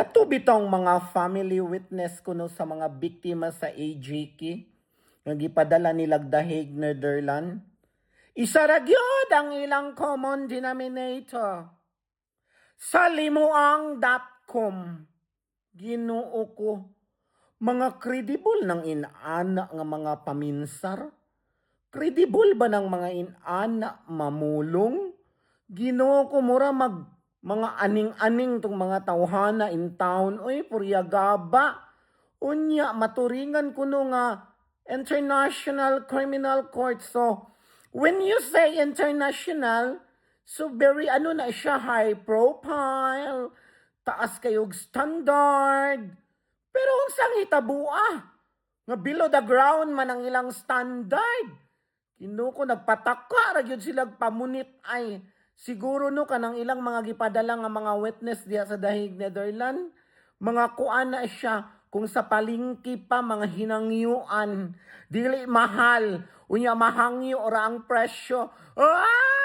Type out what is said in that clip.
Kato bitong mga family witness kuno sa mga biktima sa AJK nga gipadala nilag dahig Netherlands. Isa ra gyud ang ilang common denominator. Sa limuang.com, Ginoo ko, mga credible ng inana nga mga paminsar? Credible ba ng mga inana mamulong? Ginoo ko mura mga aning-aning tong mga tawhana in town. Uy, puryagaba. Unya, maturingan kuno nga International Criminal Court. So, when you say international, so very ano na siya, high profile, taas kayog standard. Pero unsang hitabua nga below the ground man ang ilang standard. Kinuko nagpataka ra gyud sila pamunit ay siguro no kanang ilang mga gipadala nga mga witness diha sa dahig Netherlands, mga kuan na siya kung sa palingki pa mga hinangyuan dili mahal unya mahangyo ra ang presyo. Ah!